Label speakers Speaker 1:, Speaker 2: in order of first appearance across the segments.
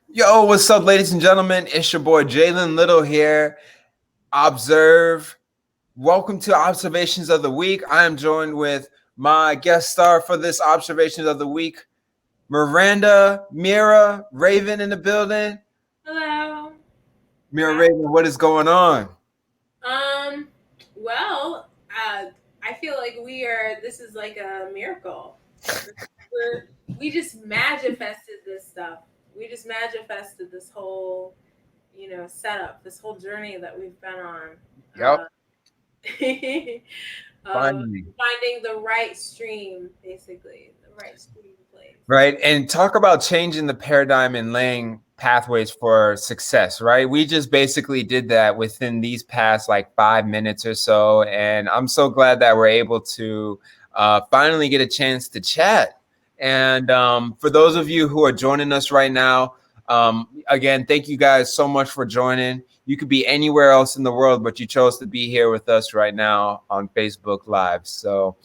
Speaker 1: Yo, what's up, ladies and gentlemen? It's your boy Jalen Little here. Observe. Welcome to Observations of the Week. I am joined with my guest star for this Observations of the Week, Miranda, Mira, Raven in the building.
Speaker 2: Hello.
Speaker 1: Mira,
Speaker 2: Hi.
Speaker 1: Raven, what is going on?
Speaker 2: Um, well, I feel like this is like a miracle. We just manifested this stuff. We just manifested this whole, setup, this whole journey that we've been on.
Speaker 1: Yep,
Speaker 2: Of
Speaker 1: finally.
Speaker 2: finding the right stream, basically, the right stream place.
Speaker 1: Right. And talk about changing the paradigm and laying pathways for success, right? We just basically did that within these past like 5 minutes or so. And I'm so glad that we're able to finally get a chance to chat. And for those of you who are joining us right now, again, thank you guys so much for joining. You could be anywhere else in the world, but you chose to be here with us right now on Facebook Live. So,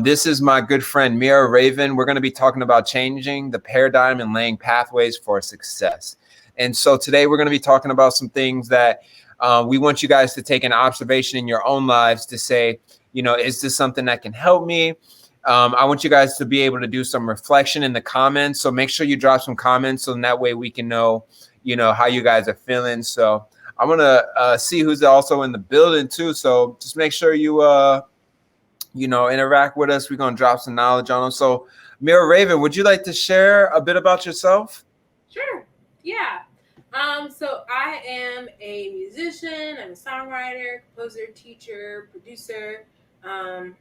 Speaker 1: this is my good friend Mira Raven. We're going to be talking about changing the paradigm and laying pathways for success. And so today we're going to be talking about some things that we want you guys to take an observation in your own lives to say, is this something that can help me? I want you guys to be able to do some reflection in the comments. So make sure you drop some comments so that way we can know, how you guys are feeling. So I'm going to see who's also in the building too. So just make sure you interact with us. We're going to drop some knowledge on them. So, Mira Raven, would you like to share a bit about yourself?
Speaker 2: Sure. Yeah. So I am a musician, I'm a songwriter, composer, teacher, producer. I'm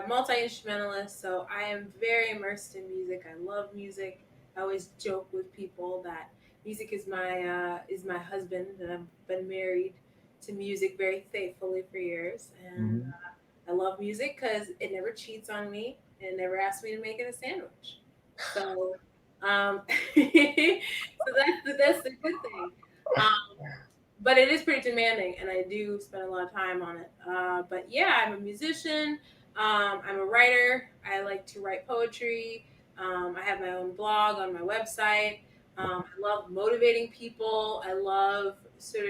Speaker 2: multi-instrumentalist, so I am very immersed in music. I love music. I always joke with people that music is my husband, and I've been married to music very faithfully for years. And
Speaker 1: Mhm.
Speaker 2: I love music because it never cheats on me and never asks me to make it a sandwich. So, so that's the good thing. But it is pretty demanding, and I do spend a lot of time on it. But yeah, I'm a musician. I'm a writer. I like to write poetry. I have my own blog on my website. I love motivating people. I love sort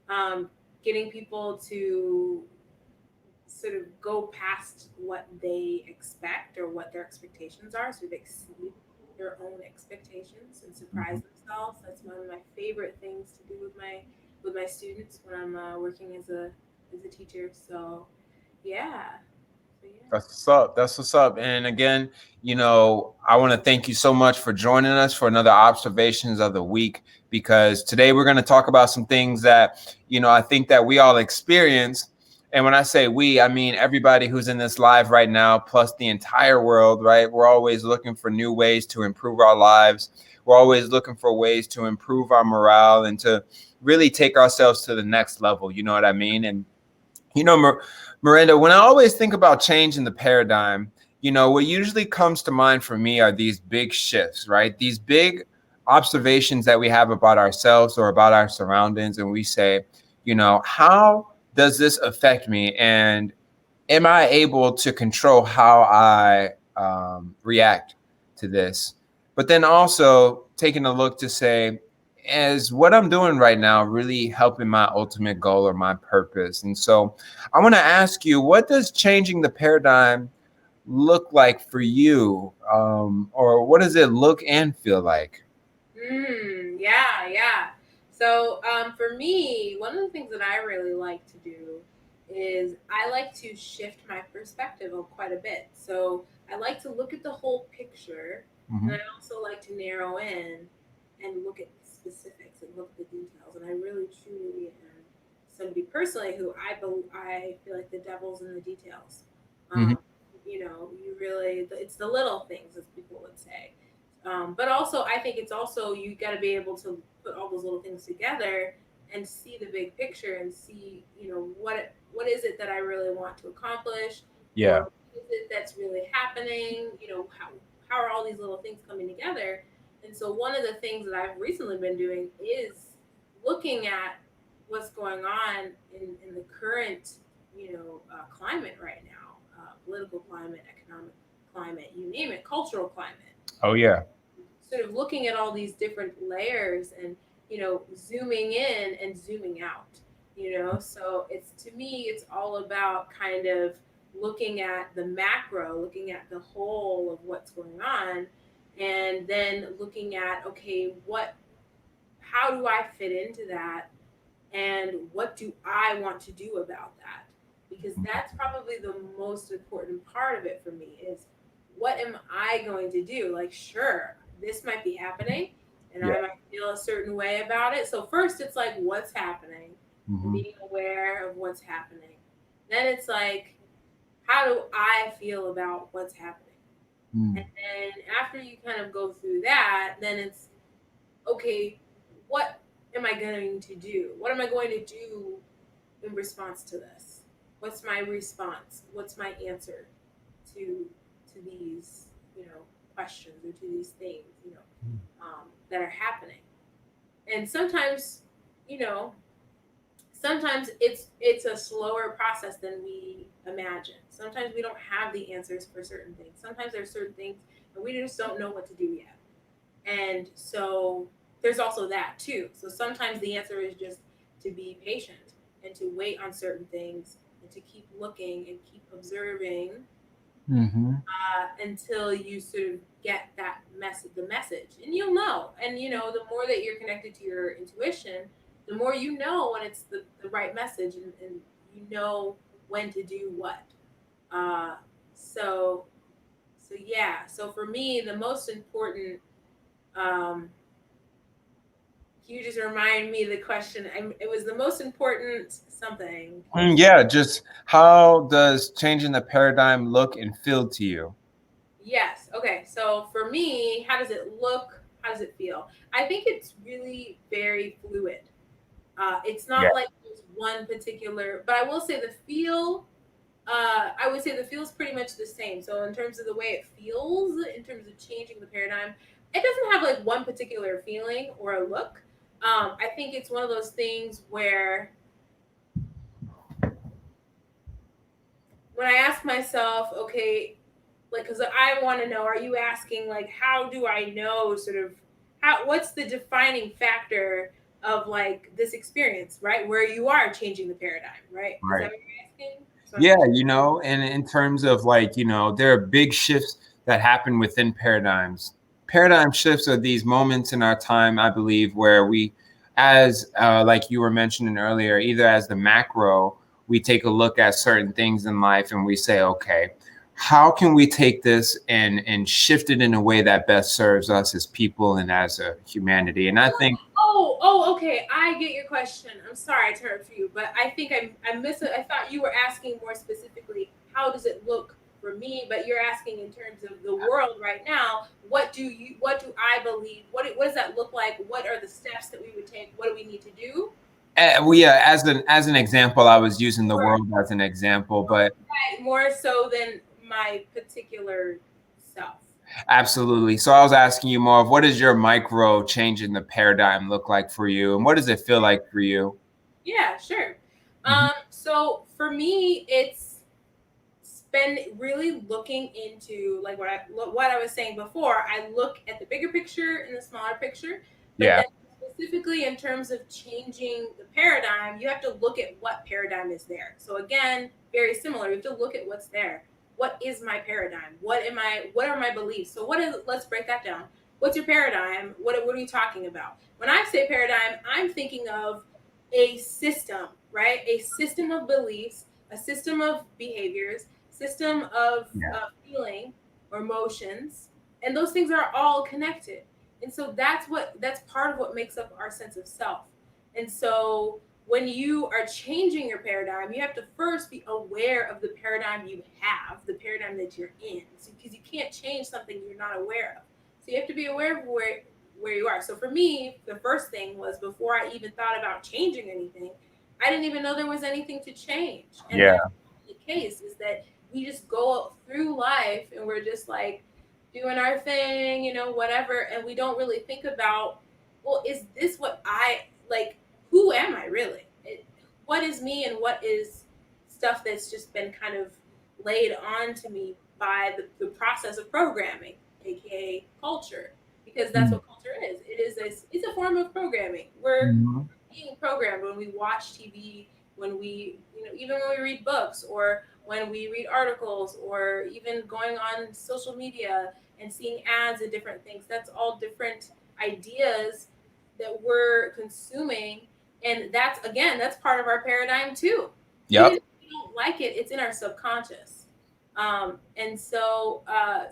Speaker 2: of getting people to sort of go past what they expect or what their expectations are, so they exceed their own expectations and surprise
Speaker 1: Mhm.
Speaker 2: themselves. That's one of my favorite things to do with my students when I'm working as a teacher. So yeah, so yeah.
Speaker 1: That's what's up. That's what's up. And again, I want to thank you so much for joining us for another Observations of the Week, because today we're going to talk about some things that, I think that we all experience. And when I say we, I mean everybody who's in this live right now, plus the entire world, right? We're always looking for new ways to improve our lives. We're always looking for ways to improve our morale and to really take ourselves to the next level. You know what I mean? And you know, Miranda, when I always think about changing the paradigm, what usually comes to mind for me are these big shifts, right? These big observations that we have about ourselves or about our surroundings. And we say, how does this affect me? And am I able to control how I react to this? But then also taking a look to say, is what I'm doing right now really helping my ultimate goal or my purpose? And so I want to ask you, what does changing the paradigm look like for you? Or what does it look and feel like?
Speaker 2: Yeah, yeah. So, for me, one of the things that I really like to do is I like to shift my perspective quite a bit. So, I like to look at the whole picture, and
Speaker 1: Mhm.
Speaker 2: I also like to narrow in and look at the specifics and look at the details. And I really, truly am somebody personally who I feel like the devil's in the details.
Speaker 1: Mhm.
Speaker 2: Um, you really, it's the little things, as people would say. But also, I think it's also you got to be able to put all those little things together and see the big picture and see, what is it that I really want to accomplish, or
Speaker 1: Yeah.
Speaker 2: what is it that's really happening? How are all these little things coming together? And so, one of the things that I've recently been doing is looking at what's going on in the current, climate right now, political climate, economic climate, you name it, cultural climate.
Speaker 1: Oh, yeah.
Speaker 2: sort of looking at all these different layers and, zooming in and zooming out, so it's, to me, it's all about kind of looking at the macro, looking at the whole of what's going on, and then looking at, okay, how do I fit into that, and what do I want to do about that? Because that's probably the most important part of it for me is, what am I going to do? Like, sure, this might be happening and
Speaker 1: Yeah.
Speaker 2: I might feel a certain way about it. So first it's like, what's happening, and
Speaker 1: Hmm.
Speaker 2: being aware of what's happening. Then it's like, how do I feel about what's happening? And then after you kind of go through that, then it's, okay, what am I going to do? What am I going to do in response to this? What's my response? What's my answer to these, questions, or to these things, that are happening? And sometimes, you know, sometimes it's a slower process than we imagine. Sometimes we don't have the answers for certain things. Sometimes there's certain things and we just don't know what to do yet. And so there's also that too. So sometimes the answer is just to be patient and to wait on certain things and to keep looking and keep observing,
Speaker 1: Hmm.
Speaker 2: until you sort of get that the message, and you'll know. And the more that you're connected to your intuition, the more you know when it's the right message, and you know when to do what. Uh, so so yeah. So for me, the most important. Um, Can you just remind me the question? It was the most important something. Can you?
Speaker 1: Yeah, just how does changing the paradigm look and feel to you?
Speaker 2: Yes. Okay. So for me, how does it look? How does it feel? I think it's really very fluid. It's
Speaker 1: Yeah.
Speaker 2: not like there's one particular, but I will say the feel. I would say the feel is pretty much the same. So in terms of the way it feels, in terms of changing the paradigm, it doesn't have like one particular feeling or a look. I think it's one of those things where, when I ask myself, okay, like, because I want to know, are you asking, like, how do I know, sort of, what's the defining factor of, like, this experience, right? Where you are changing the paradigm, right? Is that
Speaker 1: Right.
Speaker 2: what you're asking? So I'm
Speaker 1: Yeah,
Speaker 2: not sure.
Speaker 1: and in terms of like, there are big shifts that happen within paradigms. Paradigm shifts are these moments in our time, I believe, where we, as like you were mentioning earlier, either as the macro, we take a look at certain things in life and we say, okay, how can we take this and shift it in a way that best serves us as people and as a humanity? And I think,
Speaker 2: Okay. I get your question. I'm sorry to hurt you, but I think I miss it. I thought you were asking more specifically, how does it look for me? But you're asking in terms of the world right now. What do I believe? What does that look like? What are the steps that we would take? What do we need to do?
Speaker 1: as an example, I was using the
Speaker 2: Or
Speaker 1: world as an example, but
Speaker 2: more so than my particular self.
Speaker 1: absolutely. So I was asking you more of what does your micro change in the paradigm look like for you, and what does it feel like for you?
Speaker 2: Yeah, sure.
Speaker 1: Mhm.
Speaker 2: So for me, it's been really looking into, like, what I was saying before. I look at the bigger picture and the smaller picture, but
Speaker 1: Yeah,
Speaker 2: then specifically in terms of changing the paradigm, you have to look at what paradigm is there. So again, very similar. You have to look at what's there. What is my paradigm? What are my beliefs? So what is let's break that down. What's your paradigm? What are you talking about? When I say paradigm, I'm thinking of a system, right? A system of beliefs, a system of behaviors, system of
Speaker 1: yeah,
Speaker 2: feeling or emotions, and those things are all connected. And so that's part of what makes up our sense of self. And so when you are changing your paradigm, you have to first be aware of the paradigm you have, the paradigm that you're in, because you can't change something you're not aware of. So you have to be aware of where you are. So for me, the first thing was, before I even thought about changing anything, I didn't even know there was anything to change. And
Speaker 1: yeah,
Speaker 2: that's the case, is that we just go through life and we're just like doing our thing, whatever, and we don't really think about, well, is this what I like? Who am I really? What is me, and what is stuff that's just been kind of laid on to me by the process of programming, aka culture. because that's what culture is. It's a form of programming. We're
Speaker 1: Mhm.
Speaker 2: being programmed when we watch TV, when we, even when we read books, or when we read articles, or even going on social media and seeing ads and different things. That's all different ideas that we're consuming. And that's, again, that's part of our paradigm too. Even
Speaker 1: Yep.
Speaker 2: if we don't like it, it's in our subconscious.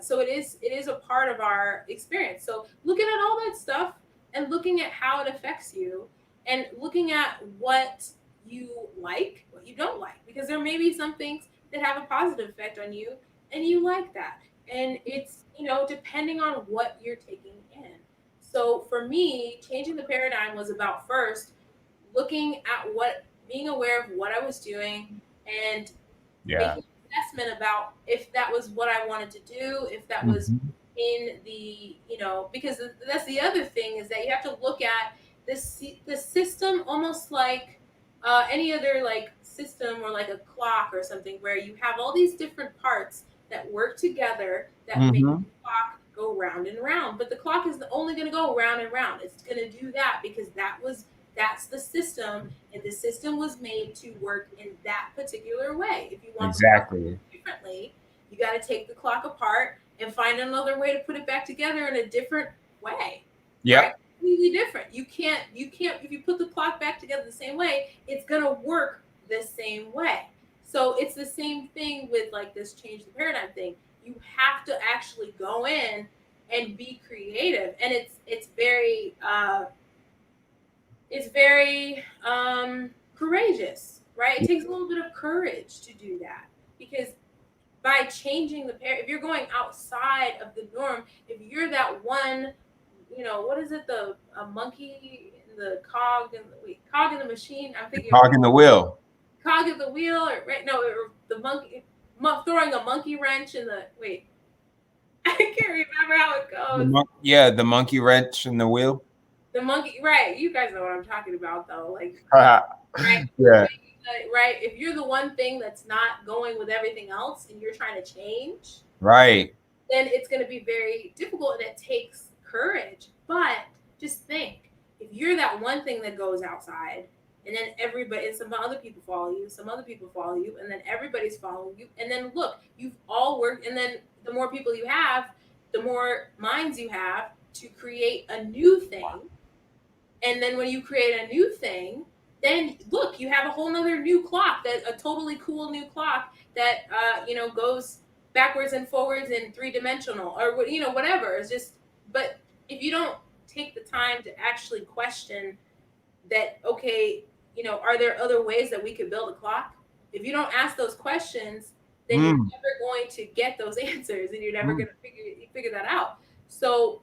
Speaker 2: So it is a part of our experience. So looking at all that stuff and looking at how it affects you, and looking at what you like, what you don't like, because there may be some things that have a positive effect on you and you like that. And it's, depending on what you're taking in. So for me, changing the paradigm was about first looking at being aware of what I was doing, and
Speaker 1: Yeah.
Speaker 2: making an assessment about if that was what I wanted to do, if that was
Speaker 1: Mhm.
Speaker 2: in the, because that's the other thing, is that you have to look at the system almost like any other like system, or like a clock or something, where you have all these different parts that work together that make
Speaker 1: Mhm.
Speaker 2: the clock go round and round. But the clock is only going to go round and round. It's going to do that because that's the system, and the system was made to work in that particular way. If you want the clock to
Speaker 1: Exactly.
Speaker 2: work differently, you got to take the clock apart and find another way to put it back together in a different way, right?
Speaker 1: Yep.
Speaker 2: Completely different. You can't if you put the clock back together the same way, it's going to work the same way. So it's the same thing with like this change the paradigm thing. You have to actually go in and be creative, and it's very courageous, right? It takes a little bit of courage to do that, because by changing if you're going outside of the norm, if you're that one, what is it, the a monkey in the cog and cog in the machine. I'm thinking of
Speaker 1: Cog in the wheel.
Speaker 2: cog in the wheel, or right? No, or the monkey throwing a monkey wrench in the wait. I can't remember how it goes.
Speaker 1: Yeah, the monkey wrench in the wheel.
Speaker 2: The monkey, right? You guys know what I'm talking about, though. Like, right?
Speaker 1: Yeah.
Speaker 2: Right? If you're the one thing that's not going with everything else, and you're trying to change,
Speaker 1: Right.
Speaker 2: then it's going to be very difficult, and it takes courage. But just think, if you're that one thing that goes outside, and then everybody, and some other people follow you, some other people follow you, and then everybody's following you, and then look, you've all worked, and then the more people you have, the more minds you have to create a new thing. And then when you create a new thing, then look, you have a whole nother new clock, that a totally cool new clock that goes backwards and forwards in 3 dimensional, or whatever. It's just, but if you don't take the time to actually question that, okay, are there other ways that we could build a clock? If you don't ask those questions, then you're
Speaker 1: Mm.
Speaker 2: never going to get those answers, and you're never
Speaker 1: Mm.
Speaker 2: going to figure that out. So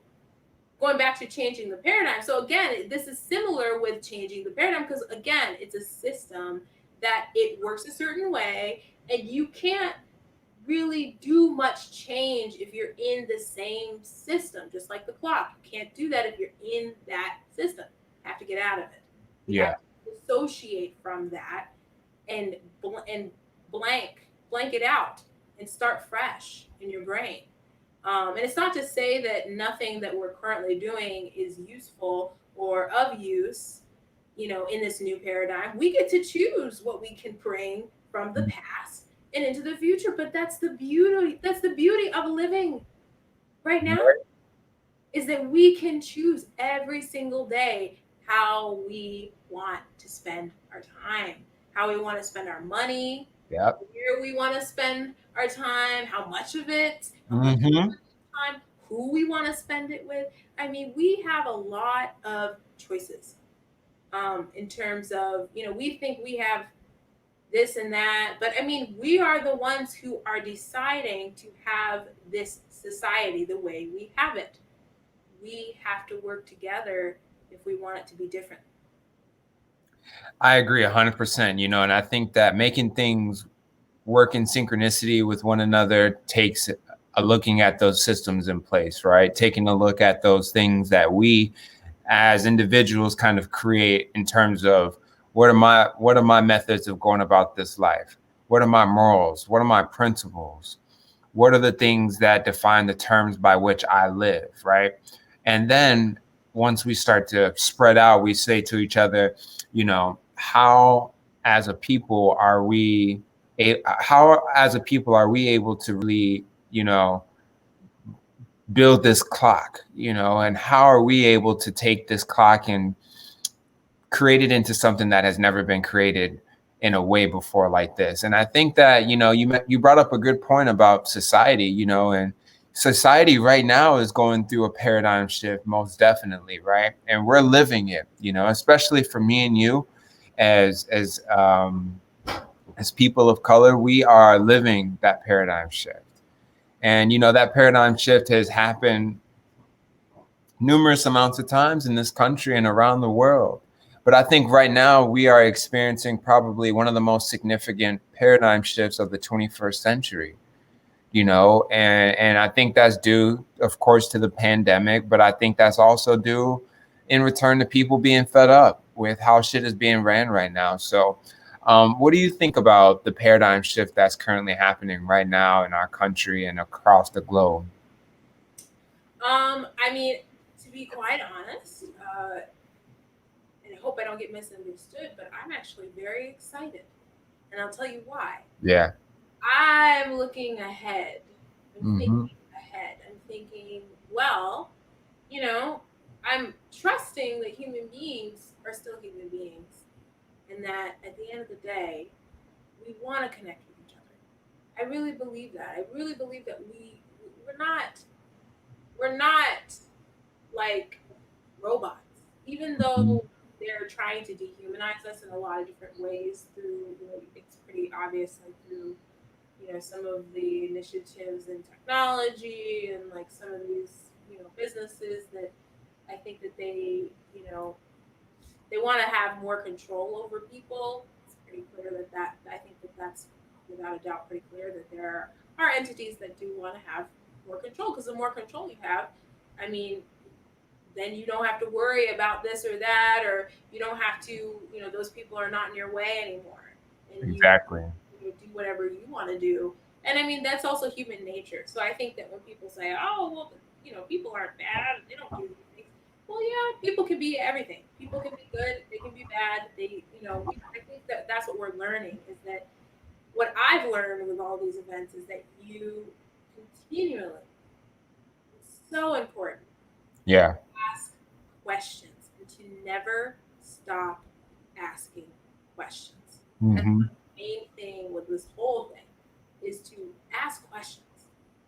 Speaker 2: going back to changing the paradigm. So again, this is similar with changing the paradigm, because again, it's a system that it works a certain way, and you can't really do much change if you're in the same system, just like the clock. You can't do that if you're in that system. You have to get out of it. You have
Speaker 1: Yeah.
Speaker 2: to dissociate from that, and blank it out, and start fresh in your brain. And it's not to say that nothing that we're currently doing is useful or of use, in this new paradigm. We get to choose what we can bring from the past and into the future. But that's the beauty. That's the beauty of living right now,
Speaker 1: Right.
Speaker 2: is that we can choose every single day how we want to spend our time, how we want to spend our money,
Speaker 1: Yep.
Speaker 2: where we want to spend our time, how much of it, how much
Speaker 1: Mm-hmm.
Speaker 2: time, who we want to spend it with. I mean, we have a lot of choices, in terms of, we think we have this and that, but I mean, we are the ones who are deciding to have this society the way we have it. We have to work together if we want it to be different.
Speaker 1: I agree 100%, and I think that making things work in synchronicity with one another takes a looking at those systems in place, right? Taking a look at those things that we as individuals kind of create in terms of what are my methods of going about this life? What are my morals? What are my principles? What are the things that define the terms by which I live, right? And then once we start to spread out, we say to each other, how as a people are we, how as a people are we able to really, build this clock, and how are we able to take this clock and create it into something that has never been created in a way before like this. And I think that, you brought up a good point about society, and society right now is going through a paradigm shift, most definitely, right? And we're living it, especially for me and you as as people of color, we are living that paradigm shift. And that paradigm shift has happened numerous amounts of times in this country and around the world. But I think right now we are experiencing probably one of the most significant paradigm shifts of the 21st century, and I think that's due, of course, to the pandemic, but I think that's also due in return to people being fed up with how shit is being ran right now. So, what do you think about the paradigm shift that's currently happening right now in our country and across the globe?
Speaker 2: I mean, to be quite honest, and I hope I don't get misunderstood, but I'm actually very excited, and I'll tell you why.
Speaker 1: Yeah.
Speaker 2: I'm looking ahead. I'm
Speaker 1: Hmm.
Speaker 2: thinking ahead. I'm thinking, well, you know, I'm trusting that human beings are still human beings, and that at the end of the day, we want to connect with each other. I really believe that. I really believe that we're not like robots, even
Speaker 1: Hmm.
Speaker 2: though they're trying to dehumanize us in a lot of different ways through, it's pretty obvious, like through, some of the initiatives in technology and like some of these, businesses that I think that they want to have more control over people. It's pretty clear that I think that that's without a doubt pretty clear that there are entities that do want to have more control, because the more control you have, I mean, then you don't have to worry about this or that, or you don't have to, those people are not in your way anymore, and you,
Speaker 1: Exactly.
Speaker 2: do whatever you want to do. And I mean, that's also human nature. So I think that when people say, oh, well, people aren't bad, they don't do these things. Well, yeah, people can be everything. People can be good, they can be bad. I think that that's what we're learning, is that what I've learned with all these events is that you continually, it's so important to
Speaker 1: Yeah.
Speaker 2: ask questions and to never stop asking questions. That's
Speaker 1: Hmm.
Speaker 2: the main thing with this whole thing, is to ask questions.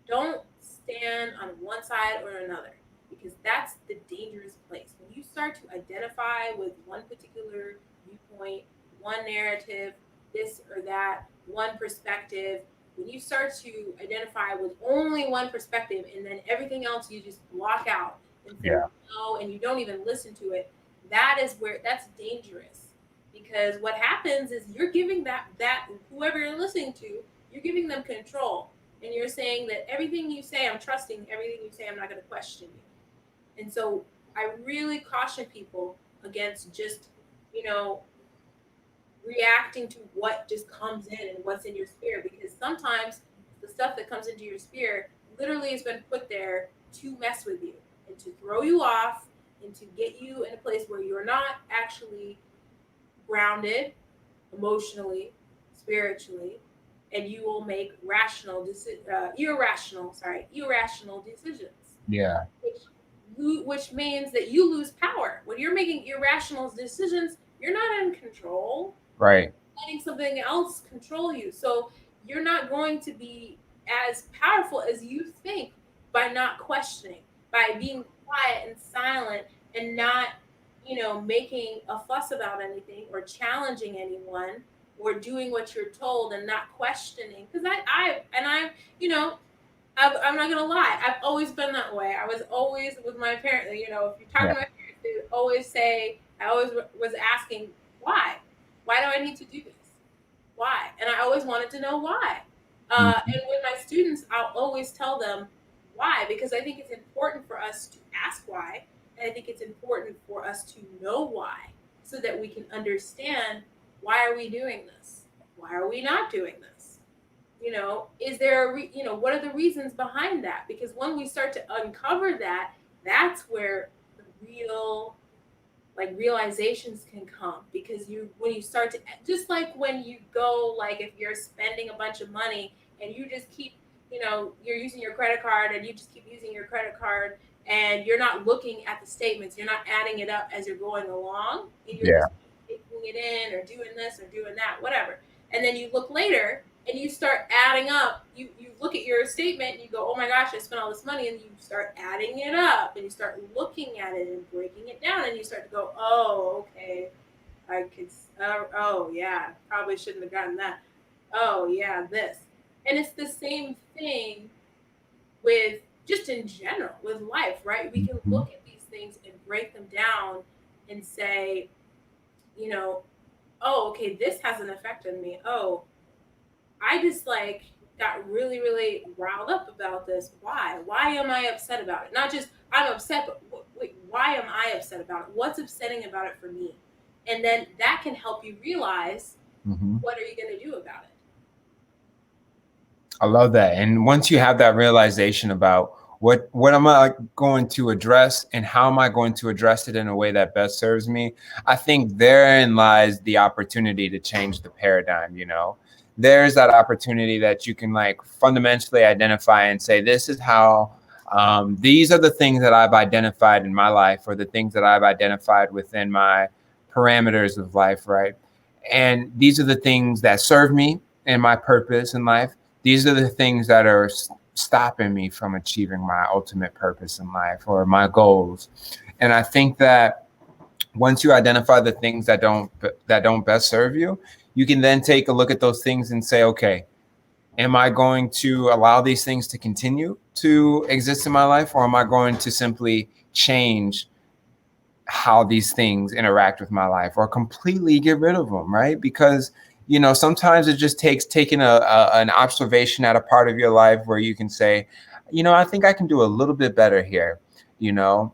Speaker 2: Don't stand on one side or another, because that's the dangerous place. When you start to identify with one particular viewpoint, one narrative, this or that, one perspective, when you start to identify with only one perspective and then everything else you just block out and say
Speaker 1: Yeah.
Speaker 2: no, and you don't even listen to it, that's dangerous. Because what happens is you're giving that whoever you're listening to, you're giving them control, and you're saying that everything you say, I'm trusting everything you say, I'm not going to question you. And so I really caution people against just, you know reacting to what just comes in and what's in your spirit, because sometimes the stuff that comes into your spirit literally has been put there to mess with you and to throw you off and to get you in a place where you're not actually grounded emotionally, spiritually, and you will make irrational decisions,
Speaker 1: Yeah.
Speaker 2: which means that you lose power. When you're making irrational decisions, you're not in control.
Speaker 1: Right.
Speaker 2: Letting something else control you. So you're not going to be as powerful as you think by not questioning, by being quiet and silent, and not, making a fuss about anything or challenging anyone or doing what you're told and not questioning. Because you know, I'm not gonna lie. I've always been that way. I was always with my parents. If you're talking
Speaker 1: Yeah.
Speaker 2: to my parents, they would always say, I always was asking, why? Why do I need to do this? Why? And I always wanted to know why.
Speaker 1: Hmm.
Speaker 2: And with my students, I'll always tell them why, because I think it's important for us to ask why, and I think it's important for us to know why, so that we can understand, why are we doing this? Why are we not doing this? Is there what are the reasons behind that? Because when we start to uncover that, that's where the real like realizations can come, because you when you start to, just like when you go, like if you're spending a bunch of money and you just keep, you're using your credit card and you just keep using your credit card, and you're not looking at the statements, you're not adding it up as you're going along, and you're
Speaker 1: Yeah.
Speaker 2: just taking it in or doing this or doing that, whatever, and then you look later and you start adding up. You look at your statement and you go, oh my gosh, I spent all this money, and you start adding it up and you start looking at it and breaking it down, and you start to go, oh, okay, I could, oh yeah, probably shouldn't have gotten that. Oh yeah, this. And it's the same thing with, just in general with life, right? We can
Speaker 1: Mhm.
Speaker 2: look at these things and break them down and say, you know, oh, okay, this has an effect on me. Oh, I just like got really, really riled up about this. Why? Why am I upset about it? Not just I'm upset, but wait, why am I upset about it? What's upsetting about it for me? And then that can help you realize,
Speaker 1: Mhm.
Speaker 2: what are you going to do about it?
Speaker 1: I love that. And once you have that realization about what am I going to address and how am I going to address it in a way that best serves me, I think therein lies the opportunity to change the paradigm. There's that opportunity that you can like fundamentally identify and say, this is how these are the things that I've identified in my life, or the things that I've identified within my parameters of life, right? And these are the things that serve me and my purpose in life. These are the things that are stopping me from achieving my ultimate purpose in life or my goals. And I think that once you identify the things that don't best serve you, you can then take a look at those things and say, okay, am I going to allow these things to continue to exist in my life, or am I going to simply change how these things interact with my life, or completely get rid of them, right? Because sometimes it just takes taking an observation at a part of your life where you can say, I think I can do a little bit better here, you know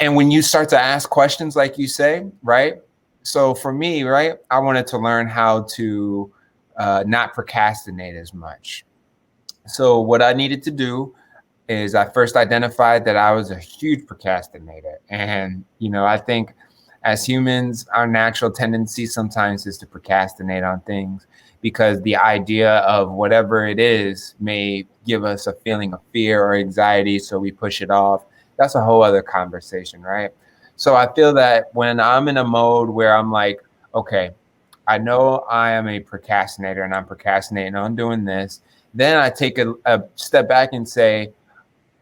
Speaker 1: and when you start to ask questions like you say, right? So for me, right, I wanted to learn how to not procrastinate as much. So what I needed to do is I first identified that I was a huge procrastinator. And, I think as humans, our natural tendency sometimes is to procrastinate on things because the idea of whatever it is may give us a feeling of fear or anxiety. So we push it off. That's a whole other conversation, right? So I feel that when I'm in a mode where I'm like, okay, I know I am a procrastinator and I'm procrastinating on doing this, then I take a step back and say,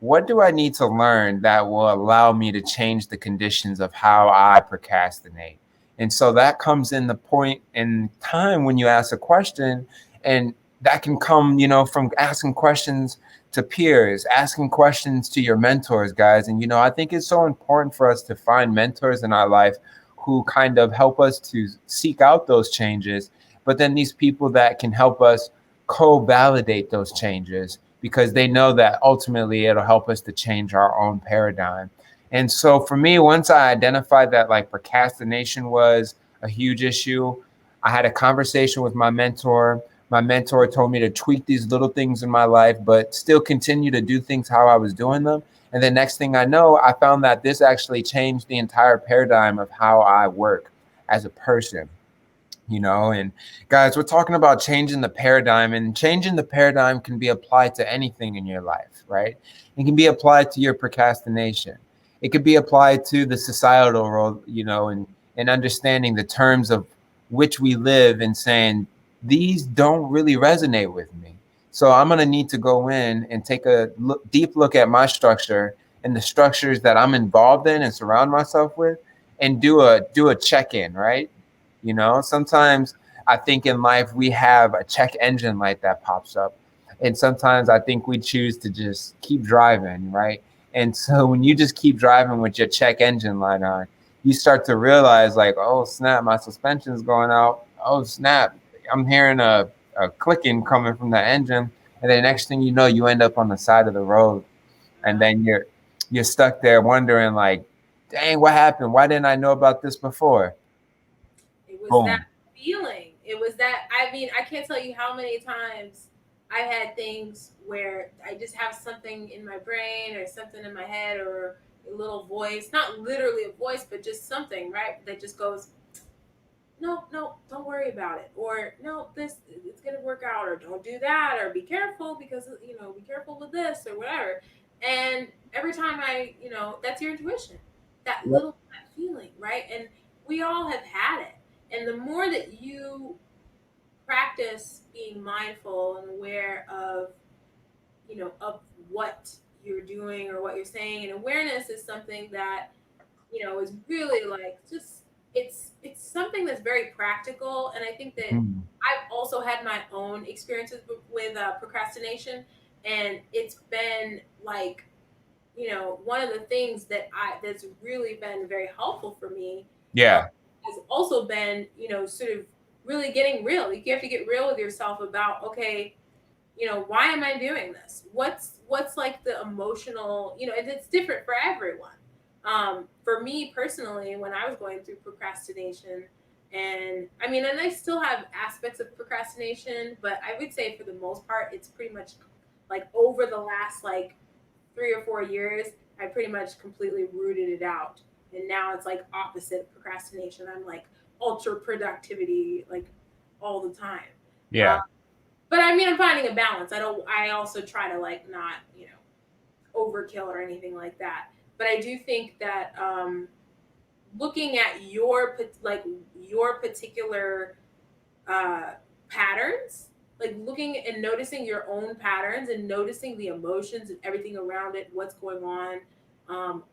Speaker 1: what do I need to learn that will allow me to change the conditions of how I procrastinate? And so that comes in the point in time when you ask a question, and that can come, from asking questions to peers, asking questions to your mentors, guys. And, I think it's so important for us to find mentors in our life who kind of help us to seek out those changes, but then these people that can help us co-validate those changes because they know that ultimately it'll help us to change our own paradigm. And so for me, once I identified that like procrastination was a huge issue, I had a conversation with my mentor. My mentor told me to tweak these little things in my life, but still continue to do things how I was doing them. And the next thing I know, I found that this actually changed the entire paradigm of how I work as a person. And guys, we're talking about changing the paradigm, and changing the paradigm can be applied to anything in your life, right? It can be applied to your procrastination. It could be applied to the societal role, and understanding the terms of which we live and saying these don't really resonate with me. So I'm going to need to go in and take a deep look at my structure and the structures that I'm involved in and surround myself with, and do a check-in, right? Sometimes I think in life we have a check engine light that pops up. And sometimes I think we choose to just keep driving, right? And so when you just keep driving with your check engine light on, you start to realize, like, oh, snap, my suspension's going out. Oh, snap, I'm hearing a clicking coming from the engine. And then next thing you know, you end up on the side of the road. And then you're stuck there wondering, like, dang, what happened? Why didn't I know about this before?
Speaker 2: It was that
Speaker 1: Boom.
Speaker 2: feeling. It was that, I mean, I can't tell you how many times, I've had things where I just have something in my brain or something in my head or a little voice, not literally a voice, but just something, right? That just goes, no, no, don't worry about it. Or no, this it's gonna work out, or don't do that, or be careful because be careful with this or whatever. And every time that's your intuition, that
Speaker 1: Yep.
Speaker 2: little gut feeling, right? And we all have had it. And the more that you practice being mindful and aware of what you're doing or what you're saying, and awareness is something that is really like just it's something that's very practical. And I think that
Speaker 1: Mm.
Speaker 2: I've also had my own experiences with procrastination, and it's been like one of the things that's really been very helpful for me um,
Speaker 1: Yeah.
Speaker 2: has also been sort of really getting real. You have to get real with yourself about, okay, why am I doing this? What's like the emotional, and it's different for everyone. For me personally, when I was going through procrastination, and I mean, and I still have aspects of procrastination, but I would say for the most part, it's pretty much like over the last like 3 or 4 years, I pretty much completely rooted it out. And now it's like opposite procrastination. I'm like ultra productivity, like all the time. Uh,
Speaker 1: Yeah.
Speaker 2: but I mean, I'm finding a balance. I also try to like not, overkill or anything like that. But I do think that looking at your particular uh, patterns, like looking and noticing your own patterns and noticing the emotions and everything around it, what's going on, um,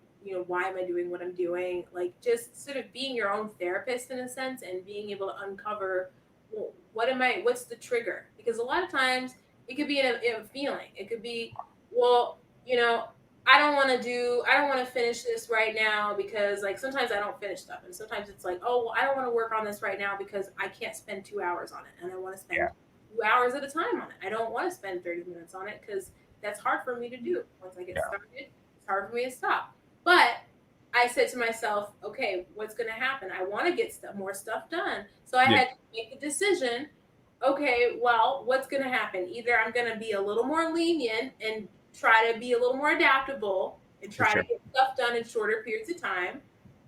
Speaker 2: why am I doing what I'm doing? Like just sort of being your own therapist in a sense and being able to uncover, well, what's the trigger? Because a lot of times it could be in a feeling. It could be, well, you know, I don't want to finish this right now because like sometimes I don't finish stuff. And sometimes it's like, oh, well, I don't want to work on this right now because I can't spend 2 hours on it. And I want to spend
Speaker 1: Yeah.
Speaker 2: 2 hours at a time on it. I don't want to spend 30 minutes on it because that's hard for me to do. Once I get
Speaker 1: Yeah.
Speaker 2: started, it's hard for me to stop. But I said to myself, okay, what's going to happen? I want to get more stuff done. So I
Speaker 1: Yeah.
Speaker 2: had to make a decision. Okay, well, what's going to happen? Either I'm going to be a little more lenient and try to be a little more adaptable and
Speaker 1: For
Speaker 2: try
Speaker 1: sure.
Speaker 2: to get stuff done in shorter periods of time,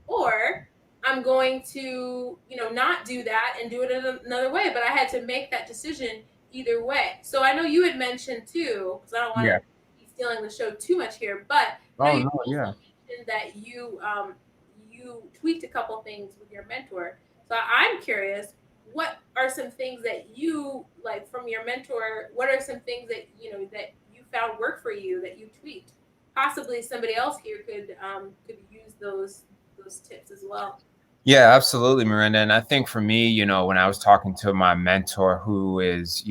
Speaker 2: or I'm going to, not do that and do it another way. But I had to make that decision either way. So I know you had mentioned too, because I don't want to
Speaker 1: Yeah.
Speaker 2: be stealing the show too much here, but I know
Speaker 1: Oh
Speaker 2: you
Speaker 1: no. Yeah.
Speaker 2: also mentioned that you tweaked a couple things with your mentor. So I'm curious, what are some things that you like from your mentor? What are some things that that you found work for you that you tweaked? Possibly somebody else here could use those tips as well.
Speaker 1: Yeah, absolutely, Miranda. And I think for me, when I was talking to my mentor, who is,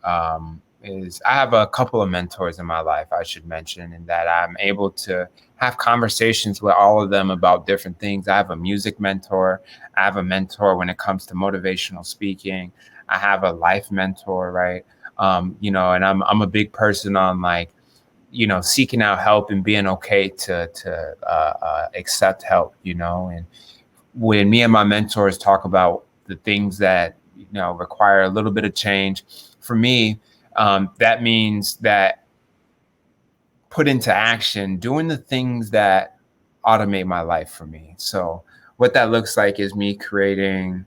Speaker 1: I have a couple of mentors in my life, I should mention, and that I'm able to have conversations with all of them about different things. I have a music mentor. I have a mentor when it comes to motivational speaking. I have a life mentor, right? And I'm a big person on like, seeking out help and being okay to accept help, and when me and my mentors talk about the things that require a little bit of change, for me, that means that put into action doing the things that automate my life for me. So what that looks like is me creating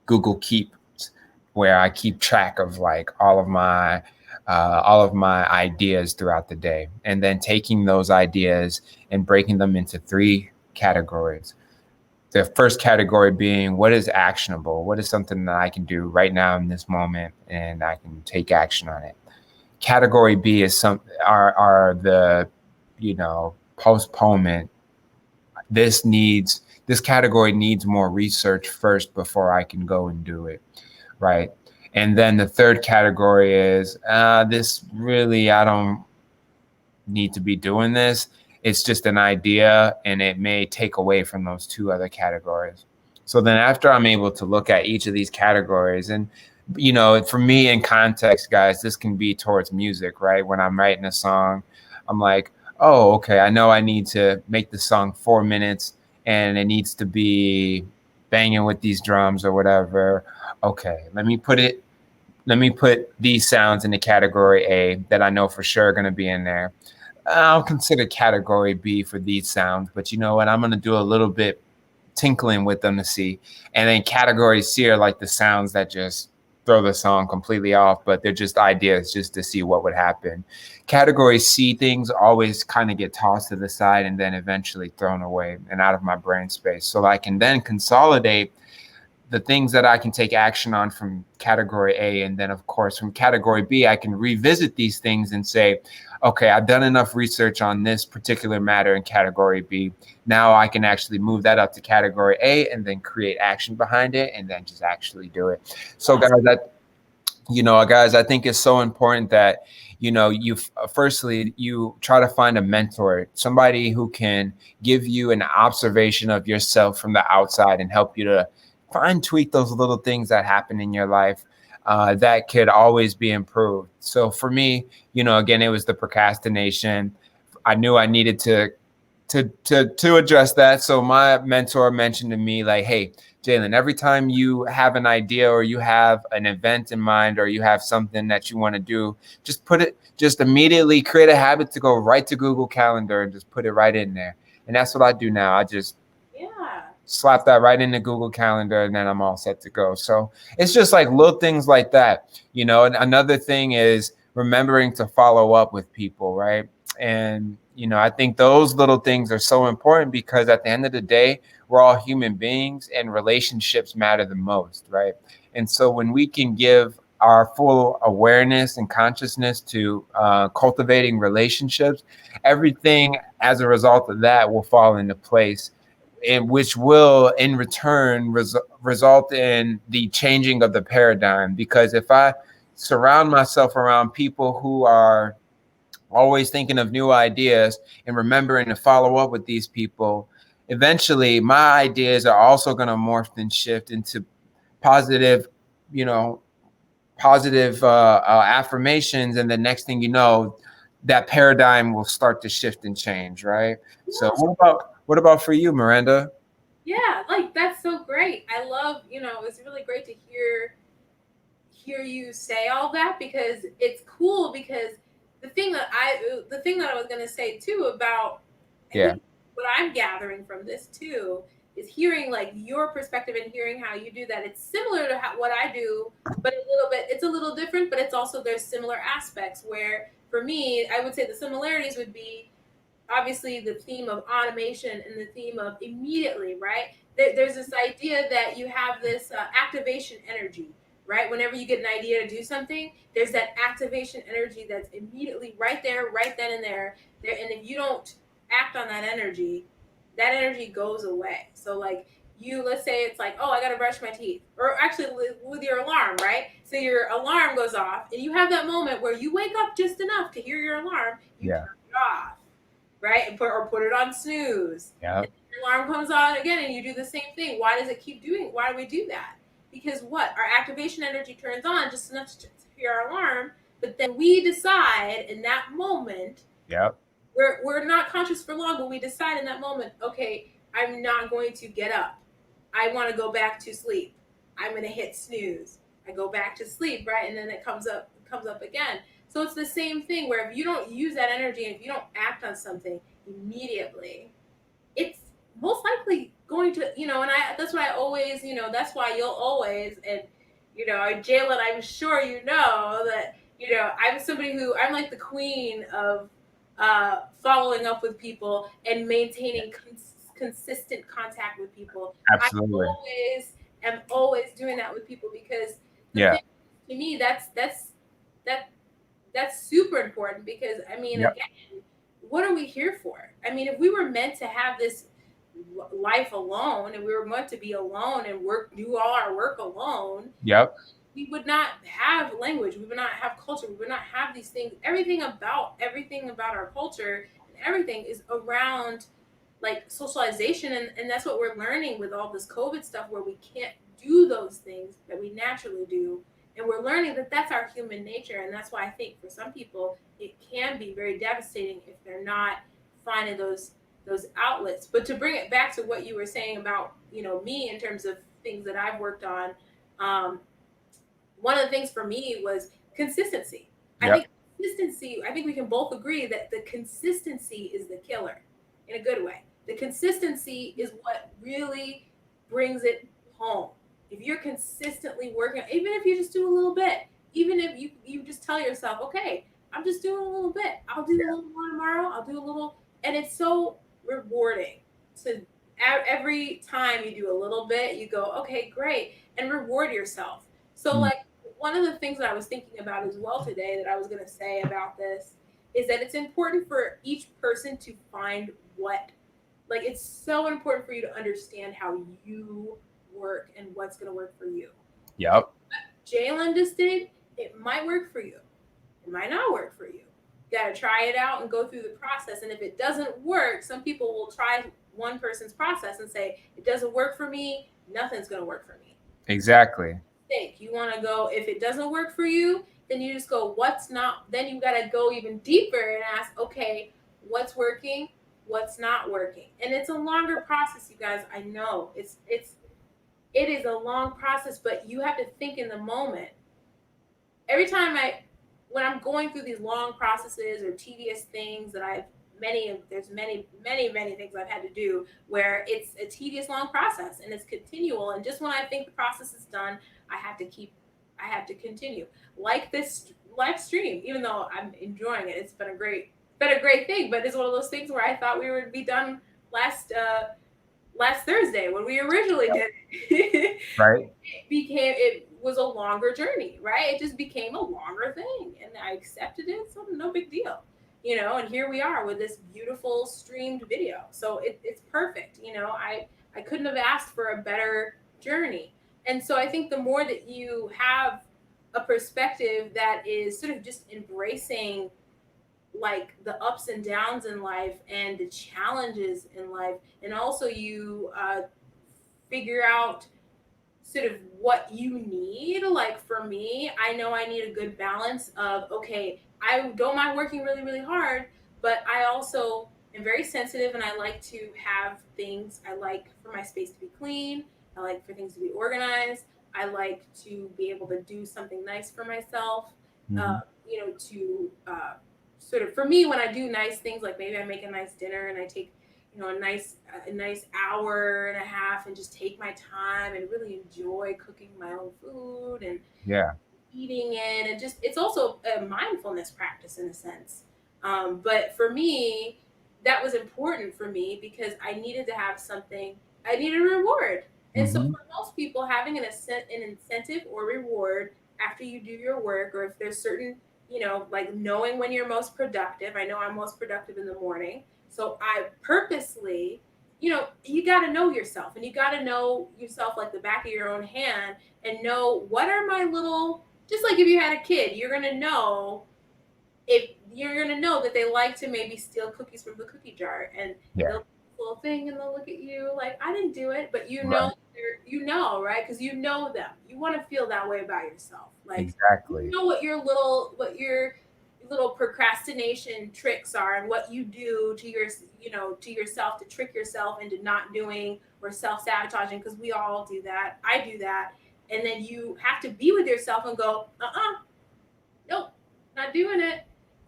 Speaker 1: Google Keep, where I keep track of like all of my ideas throughout the day, and then taking those ideas and breaking them into three categories. The first category being what is actionable, what is something that I can do right now in this moment and I can take action on it. Category B is are the postponement. This category needs more research first before I can go and do it, right? And then the third category is this really, I don't need to be doing this. It's just an idea and it may take away from those two other categories. So then after I'm able to look at each of these categories, and for me in context, guys, this can be towards music, right? When I'm writing a song, I'm like, oh, okay, I know I need to make the song 4 minutes and it needs to be banging with these drums or whatever. Okay, let me put it let me put these sounds in the category A that I know for sure are going to be in there. I'll consider category B for these sounds, but you know what? I'm going to do a little bit tinkling with them to see. And then category C are like the sounds that just throw the song completely off, but they're just ideas just to see what would happen. Category C things always kind of get tossed to the side and then eventually thrown away and out of my brain space. So I can then consolidate the things that I can take action on from category A. And then, of course, from category B, I can revisit these things and say, okay, I've done enough research on this particular matter in category B. Now I can actually move that up to category A and then create action behind it and then just actually do it. So, guys, I think it's so important that, you firstly, you try to find a mentor, somebody who can give you an observation of yourself from the outside and help you to fine tweak those little things that happen in your life that could always be improved. So for me, again, it was the procrastination. I knew I needed to address that. So my mentor mentioned to me, like, hey, Jalen, every time you have an idea or you have an event in mind or you have something that you want to do, just immediately create a habit to go right to Google Calendar and just put it right in there. And that's what I do now. I just
Speaker 2: Yeah.
Speaker 1: slap that right into Google Calendar, and then I'm all set to go. So it's just like little things like that, And another thing is remembering to follow up with people, right? And I think those little things are so important because at the end of the day, we're all human beings, and relationships matter the most, right? And so when we can give our full awareness and consciousness to cultivating relationships, everything as a result of that will fall into place, and which will in return result in the changing of the paradigm. Because if I surround myself around people who are always thinking of new ideas and remembering to follow up with these people, eventually my ideas are also going to morph and shift into positive, you know, positive affirmations. And the next thing you know, that paradigm will start to shift and change, right? So
Speaker 2: Yeah.
Speaker 1: what about for you, Miranda?
Speaker 2: Yeah, like that's so great. I love, it's really great to hear you say all that because it's cool because the thing that I was going to say too about I
Speaker 1: Yeah.
Speaker 2: think what I'm gathering from this too is hearing like your perspective and hearing how you do that. It's similar to what I do, but it's a little different, but it's also there's similar aspects where for me, I would say the similarities would be obviously the theme of automation and the theme of immediately, right? There's this idea that you have this activation energy, right? Whenever you get an idea to do something, there's that activation energy that's immediately right there, right then and there. And if you don't act on that energy goes away. So like let's say it's like, oh, I got to brush my teeth, or actually with your alarm, right? So your alarm goes off, and you have that moment where you wake up just enough to hear your alarm, you
Speaker 1: Yeah.
Speaker 2: turn it off, right? And put it on snooze.
Speaker 1: Yeah.
Speaker 2: And the alarm comes on again and you do the same thing. Why does it keep doing? Why do we do that? Because what? Our activation energy turns on just enough to hear our alarm, but then we decide in that moment,
Speaker 1: Yeah.
Speaker 2: we're not conscious for long, but we decide in that moment, okay, I'm not going to get up. I want to go back to sleep. I'm going to hit snooze. I go back to sleep, right? And then it comes up again. So it's the same thing where if you don't use that energy and if you don't act on something immediately, it's most likely going to, and that's why I always, that's why you'll always, and, Jalen, I'm sure you know that, I'm somebody I'm like the queen of following up with people and maintaining consistent contact with people. I
Speaker 1: Absolutely.
Speaker 2: always am always doing that with people because the
Speaker 1: Yeah.
Speaker 2: thing to me that that's super important because I mean
Speaker 1: Yep.
Speaker 2: again, what are we here for? I mean, if we were meant to have this life alone and we were meant to be alone and do all our work alone,
Speaker 1: Yep.
Speaker 2: we would not have language, we would not have culture, we would not have these things. Everything about our culture and everything is around like socialization, and that's what we're learning with all this COVID stuff where we can't do those things that we naturally do, and we're learning that that's our human nature. And that's why I think for some people it can be very devastating if they're not finding those outlets. But to bring it back to what you were saying about me in terms of things that I've worked on, um, one of the things for me was consistency. I
Speaker 1: Yep.
Speaker 2: think consistency, I think we can both agree that the consistency is the killer in a good way. The consistency is what really brings it home. If you're consistently working, even if you just do a little bit, even if you just tell yourself, okay, I'm just doing a little bit. I'll do a little more tomorrow. I'll do a little, and it's so rewarding to every time you do a little bit, you go, okay, great, and reward yourself. So,
Speaker 1: Mm.
Speaker 2: like, one of the things that I was thinking about as well today that I was going to say about this is that it's important for each person to find what, like, it's so important for you to understand how you work and what's going to work for you. Because
Speaker 1: Yep.
Speaker 2: Jalen just did, it might work for you, it might not work for you. You got to try it out and go through the process. And if it doesn't work, some people will try one person's process and say, it doesn't work for me, nothing's going to work for me.
Speaker 1: Exactly.
Speaker 2: Mistake. You want to go, if it doesn't work for you, then you just go, what's not, then you got to go even deeper and ask, okay, what's working, what's not working. And it's a longer process, you guys. I know it is a long process, but you have to think in the moment. Every time when I'm going through these long processes or tedious things that there's many things I've had to do where it's a tedious long process and it's continual. And just when I think the process is done, I have to keep, I have to continue. Like this live stream, even though I'm enjoying it, it's been a great thing. But it's one of those things where I thought we would be done last last Thursday when we originally did it.
Speaker 1: Right.
Speaker 2: It was a longer journey, right? It just became a longer thing, and I accepted it. So no big deal, And here we are with this beautiful streamed video. So it's perfect, I couldn't have asked for a better journey. And so I think the more that you have a perspective that is sort of just embracing like the ups and downs in life and the challenges in life, and also you figure out sort of what you need. Like for me, I know I need a good balance of, okay, I don't mind working really, really hard, but I also am very sensitive and I like to have things, I like for my space to be clean. I like for things to be organized. I like to be able to do something nice for myself,
Speaker 1: Hmm.
Speaker 2: to sort of, for me, when I do nice things, like maybe I make a nice dinner and I take a nice hour and a half and just take my time and really enjoy cooking my own food and
Speaker 1: Yeah.
Speaker 2: eating it, and just it's also a mindfulness practice in a sense. But for me, that was important for me because I needed to have something. I needed a reward, and so
Speaker 1: Hmm.
Speaker 2: for most people, having an incentive or reward after you do your work, or if there's certain, like knowing when you're most productive. I know I'm most productive in the morning, so I purposely. You got to know yourself, and you got to know yourself like the back of your own hand, and know what are my little, just like if you had a kid, you're gonna know, if you're gonna know that they like to maybe steal cookies from the cookie jar, and
Speaker 1: Yeah.
Speaker 2: they'll do a little thing and they'll look at you like, I didn't do it, but
Speaker 1: Right.
Speaker 2: right, because you know them. You want to feel that way about yourself, like you
Speaker 1: Exactly.
Speaker 2: know what your little procrastination tricks are, and what you do to to yourself to trick yourself into not doing, or self-sabotaging, because we all do that. I do that. And then you have to be with yourself and go, nope, not doing it.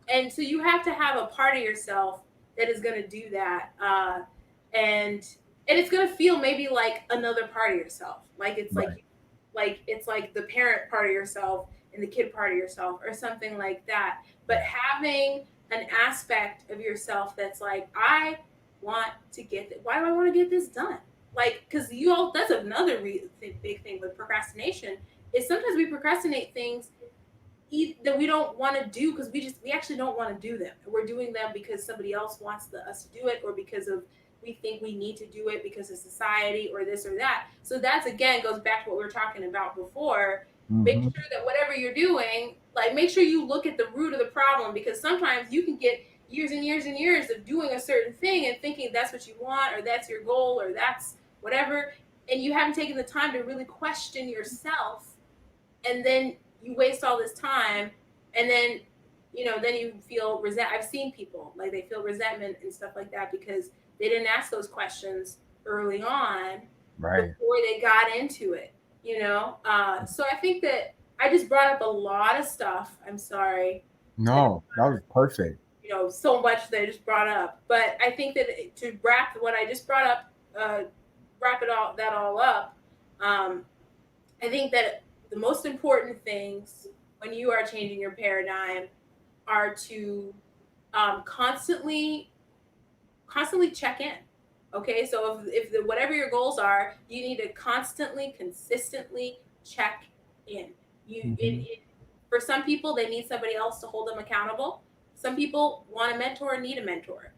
Speaker 2: And so you have to have a part of yourself that is going to do that, and it's going to feel maybe like another part of yourself, like it's
Speaker 1: Right.
Speaker 2: like it's like the parent part of yourself and the kid part of yourself, or something like that. But
Speaker 1: Yeah.
Speaker 2: having an aspect of yourself that's like, I want to why do I want to get this done? Like, because that's another big thing with procrastination, is sometimes we procrastinate things that we don't want to do because we actually don't want to do them. We're doing them because somebody else wants us to do it, or because of, we think we need to do it because of society or this or that. So that's, again, goes back to what we were talking about before. Make
Speaker 1: Hmm.
Speaker 2: sure that whatever you're doing, like, make sure you look at the root of the problem, because sometimes you can get years and years and years of doing a certain thing and thinking that's what you want, or that's your goal, or that's whatever, and you haven't taken the time to really question yourself, and then you waste all this time, and then then you feel I've seen people, like, they feel resentment and stuff like that because they didn't ask those questions early on
Speaker 1: Right.
Speaker 2: before they got into it. So I think that I just brought up a lot of stuff. I'm sorry.
Speaker 1: No, that was perfect.
Speaker 2: So much that I just brought up. But I think that to wrap what I just brought up, uh, wrap it all up, um, I think that the most important things when you are changing your paradigm are to constantly check in. Okay, so if whatever your goals are, you need to constantly, consistently check in.
Speaker 1: Mhm.
Speaker 2: For some people, they need somebody else to hold them accountable. Some people want a mentor and need a mentor.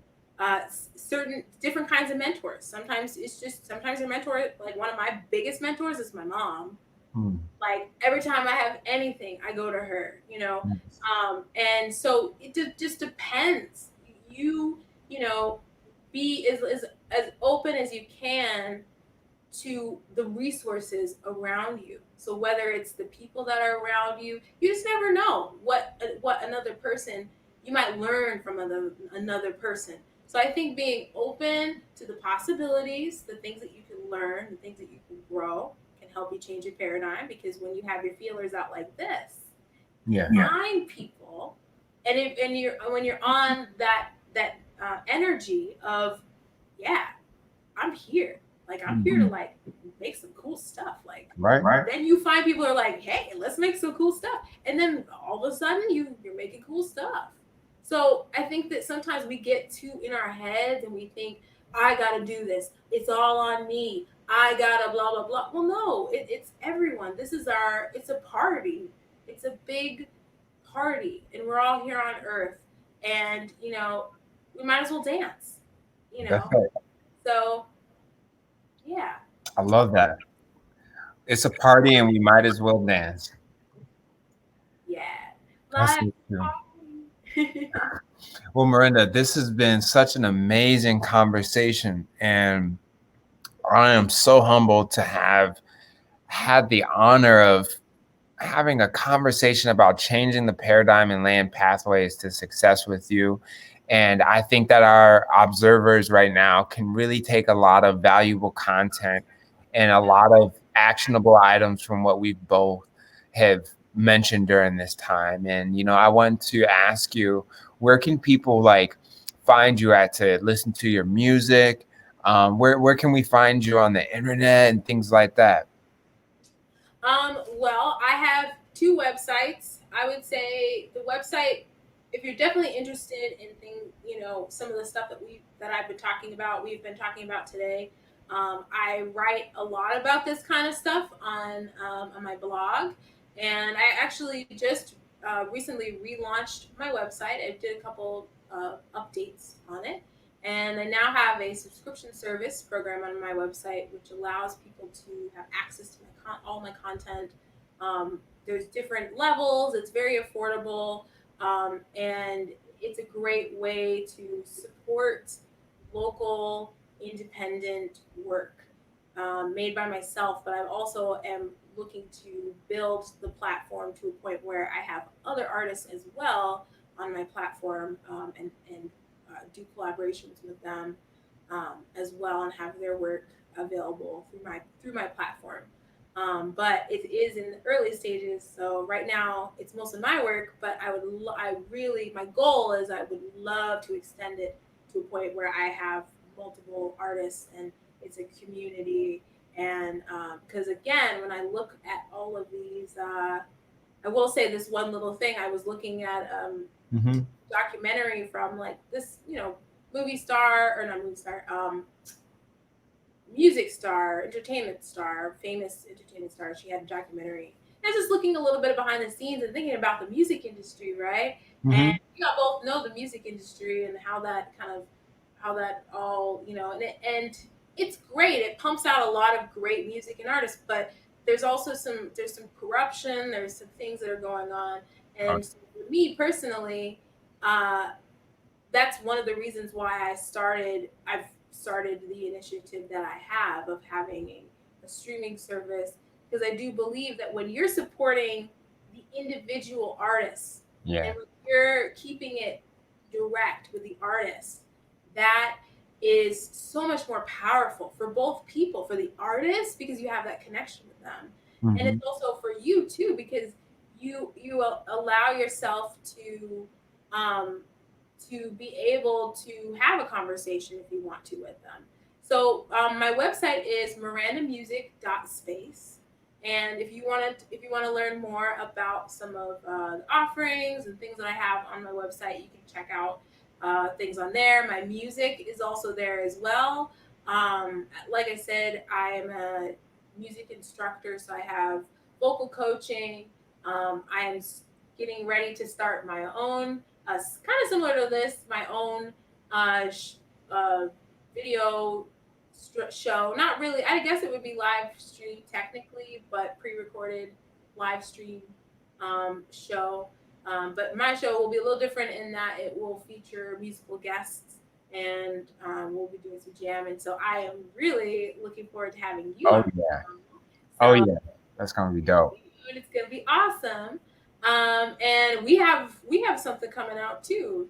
Speaker 2: Certain different kinds of mentors. Sometimes your mentor, like one of my biggest mentors, is my mom.
Speaker 1: Mm.
Speaker 2: Like every time I have anything, I go to her.
Speaker 1: Yes.
Speaker 2: And so just depends. You be as open as you can to the resources around you. So whether it's the people that are around you, you just never know what another person you might learn from another person. So I think being open to the possibilities, the things that you can learn, the things that you can grow, can help you change your paradigm. Because when you have your feelers out like this, and
Speaker 1: Yeah.
Speaker 2: find people, and you're when you're on that energy of, yeah, I'm here. Like I'm here to
Speaker 1: Mhm.
Speaker 2: like make some cool stuff. Like
Speaker 1: Right.
Speaker 2: then you find people who are like, hey, let's make some cool stuff. And then all of a sudden you're making cool stuff. So I think that sometimes we get too in our heads and we think, I gotta do this. It's all on me. I gotta blah blah blah. Well, no, it's everyone. It's a party. It's a big party, and we're all here on Earth, and we might as well dance. You
Speaker 1: That's
Speaker 2: know,
Speaker 1: it.
Speaker 2: so yeah,
Speaker 1: I love that. It's a party and we might as well dance.
Speaker 2: yeah.
Speaker 1: That's
Speaker 2: Live
Speaker 1: so true.
Speaker 2: party.
Speaker 1: Well, Miranda, this has been such an amazing conversation, and I am so humbled to have had the honor of having a conversation about changing the paradigm and laying pathways to success with you. And I think that our observers right now can really take a lot of valuable content and a lot of actionable items from what we both have mentioned during this time. And, I want to ask you, where can people like find you at to listen to your music? Where can we find you on the internet and things like that?
Speaker 2: Well, I have two websites. I would say the website, if you're definitely interested in some of the stuff that I've been talking about, we've been talking about today. I write a lot about this kind of stuff on my blog, and I actually just recently relaunched my website. I did a couple updates on it, and I now have a subscription service program on my website, which allows people to have access to all my content. There's different levels. It's very affordable, and it's a great way to support local independent work made by myself. But I also am looking to build the platform to a point where I have other artists as well on my platform, and do collaborations with them as well, and have their work available through my platform. But it is in the early stages, so right now it's mostly my work. But I really, my goal is I would love to extend it to a point where I have multiple artists and it's a community. And because again, when I look at all of these, I will say this one little thing. I was looking at
Speaker 1: Mm-hmm.
Speaker 2: documentary from like this, movie star, or not movie star, music star, entertainment star, famous entertainment star. She had a documentary. And I was just looking a little bit behind the scenes and thinking about the music industry, right? And
Speaker 1: Mm-hmm.
Speaker 2: we all both know the music industry and how that all, and it's great. It pumps out a lot of great music and artists, but there's some corruption. There's some things that are going on, and so for me personally, uh, that's one of the reasons why I've started the initiative that I have of having a streaming service, because I do believe that when you're supporting the individual artists,
Speaker 1: Yeah.
Speaker 2: and when you're keeping it direct with the artist, that is so much more powerful for both people, for the artist because you have that connection with them, and
Speaker 1: Mm-hmm.
Speaker 2: it's also for you too because you allow yourself um, to be able to have a conversation if you want to with them. So my website is mirandamusic.space. And if you want to learn more about some of the offerings and things that I have on my website, you can check out things on there. My music is also there as well. Like I said, I am a music instructor, so I have vocal coaching. I am getting ready to start my own, kind of similar to this, my own uh, video show. Not really. I guess it would be live stream technically, but pre-recorded live stream show. But my show will be a little different in that it will feature musical guests and we'll be doing some jamming. So I am really looking forward to having you
Speaker 1: Oh
Speaker 2: on.
Speaker 1: yeah. Oh
Speaker 2: So
Speaker 1: yeah. That's gonna be dope.
Speaker 2: it's gonna be awesome. And we have something coming out too.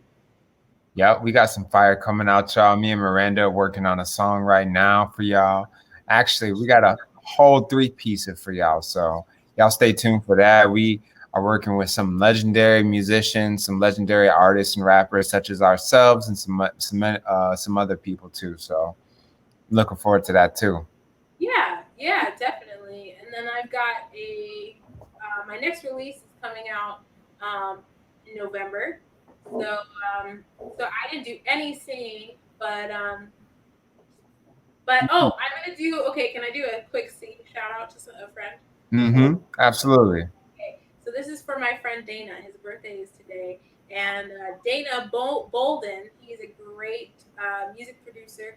Speaker 1: Yeah, we got some fire coming out, y'all. Me and Miranda are working on a song right now for y'all. Actually, we got a whole three-piecer for y'all. So y'all stay tuned for that. We are working with some legendary musicians, some legendary artists and rappers such as ourselves, and some other people too. So looking forward to that too.
Speaker 2: Yeah, yeah, definitely. And then I've got a my next release is coming out in November. So so I didn't do any singing, but oh, I'm gonna do okay. Can I do a quick sing shout out to a friend?
Speaker 1: Mm-hmm. Absolutely.
Speaker 2: Okay, so this is for my friend Dana. His birthday is today, and Dana Bolden. He's a great music producer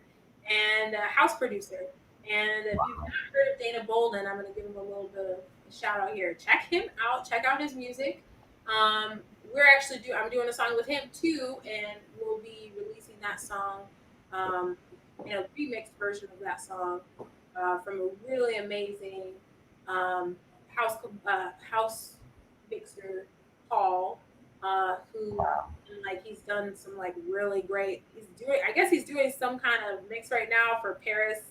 Speaker 2: and house producer. And if you've not heard of Dana Bolden, I'm going to give him a little bit of a shout out here. Check him out. Check out his music. We're actually I'm doing a song with him too, and we'll be releasing that song, um, remixed version of that song from a really amazing um, house mixer Paul, who like he's done some like really great. He's doing. I guess he's doing some kind of mix right now for Paris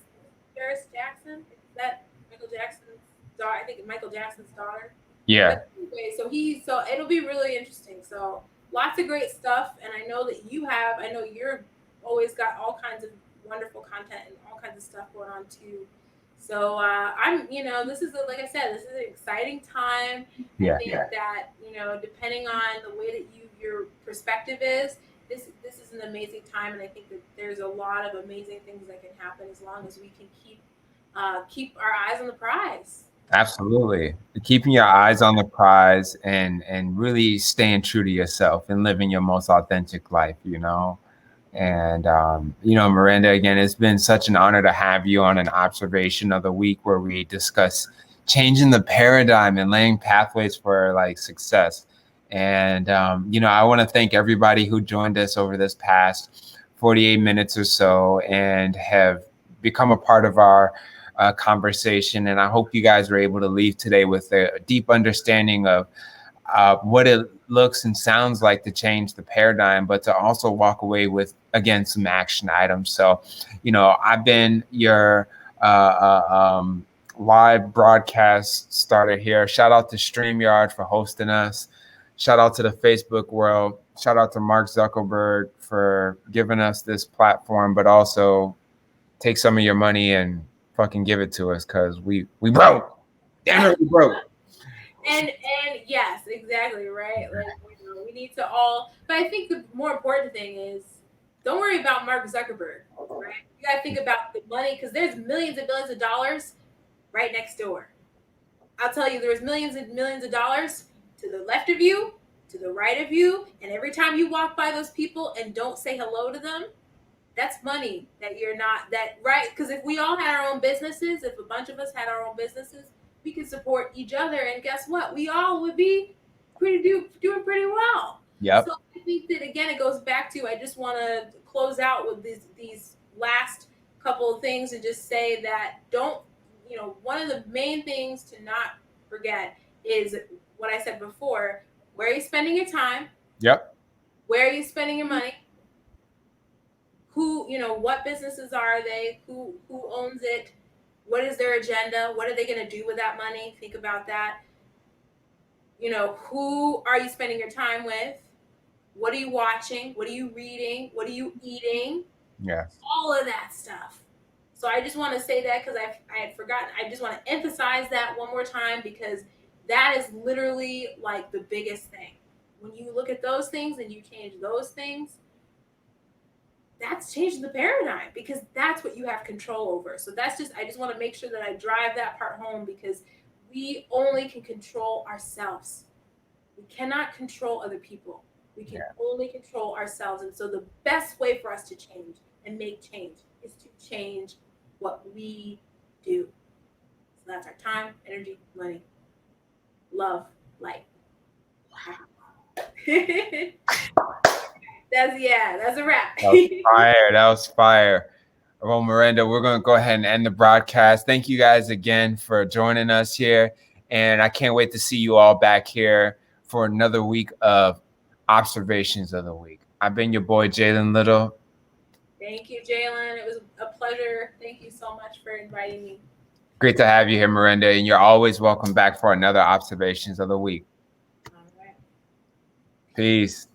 Speaker 2: Jackson. Is that Michael Jackson's daughter? I think Michael Jackson's daughter.
Speaker 1: Yeah.
Speaker 2: But anyway, so it'll be really interesting. So lots of great stuff, and I know that you have. I know you're always got all kinds of wonderful content and all kinds of stuff going on too. So this is like I said, this is an exciting time. I
Speaker 1: Yeah.
Speaker 2: think that depending on the way that your perspective is, this is an amazing time, and I think that there's a lot of amazing things that can happen as long as we can keep our eyes on the prize.
Speaker 1: Absolutely. Keeping your eyes on the prize and really staying true to yourself and living your most authentic life, you know. And Miranda, again, it's been such an honor to have you on an observation of the week where we discuss changing the paradigm and laying pathways for like success. And I want to thank everybody who joined us over this past 48 minutes or so and have become a part of our conversation. And I hope you guys were able to leave today with a deep understanding of what it looks and sounds like to change the paradigm, but to also walk away with, again, some action items. So, I've been your live broadcast starter here. Shout out to StreamYard for hosting us. Shout out to the Facebook world. Shout out to Mark Zuckerberg for giving us this platform, but also take some of your money and fucking give it to us because we broke. Damn it, we broke.
Speaker 2: And yes, exactly right. Like we need to all. But I think the more important thing is don't worry about Mark Zuckerberg, right? You got to think about the money because there's millions and billions of dollars right next door. I'll tell you, there's millions and millions of dollars to the left of you, to the right of you, and every time you walk by those people and don't say hello to them, that's money that you're not that right because if we all had our own businesses, if a bunch of us had our own businesses, we could support each other, and guess what, we all would be doing pretty well.
Speaker 1: Yep.
Speaker 2: So I think that again it goes back to I just want to close out with these last couple of things and just say that don't one of the main things to not forget is what I said before. Where are you spending your time?
Speaker 1: Yep.
Speaker 2: Where are you spending your money? Who what businesses are they, who owns it, what is their agenda, what are they going to do with that money, think about that. Who are you spending your time with? What are you watching? What are you reading? What are you eating?
Speaker 1: Yeah.
Speaker 2: All of that stuff. So I just want to say that because I had forgotten. I just want to emphasize that one more time because that is literally like the biggest thing. When you look at those things and you change those things, that's changing the paradigm because that's what you have control over. So I just want to make sure that I drive that part home because we only can control ourselves. We cannot control other people. We can only control ourselves. And so the best way for us to change and make change is to change what we do. So that's our time, energy, money, love, light. That's a wrap.
Speaker 1: That was fire. That was fire. Well, Miranda, we're going to go ahead and end the broadcast. Thank you guys again for joining us here. And I can't wait to see you all back here for another week of Observations of the Week. I've been your boy, Jalen Little.
Speaker 2: Thank you, Jalen. It was a pleasure. Thank you so much for inviting me.
Speaker 1: Great to have you here, Miranda. And you're always welcome back for another Observations of the Week.
Speaker 2: All right.
Speaker 1: Peace.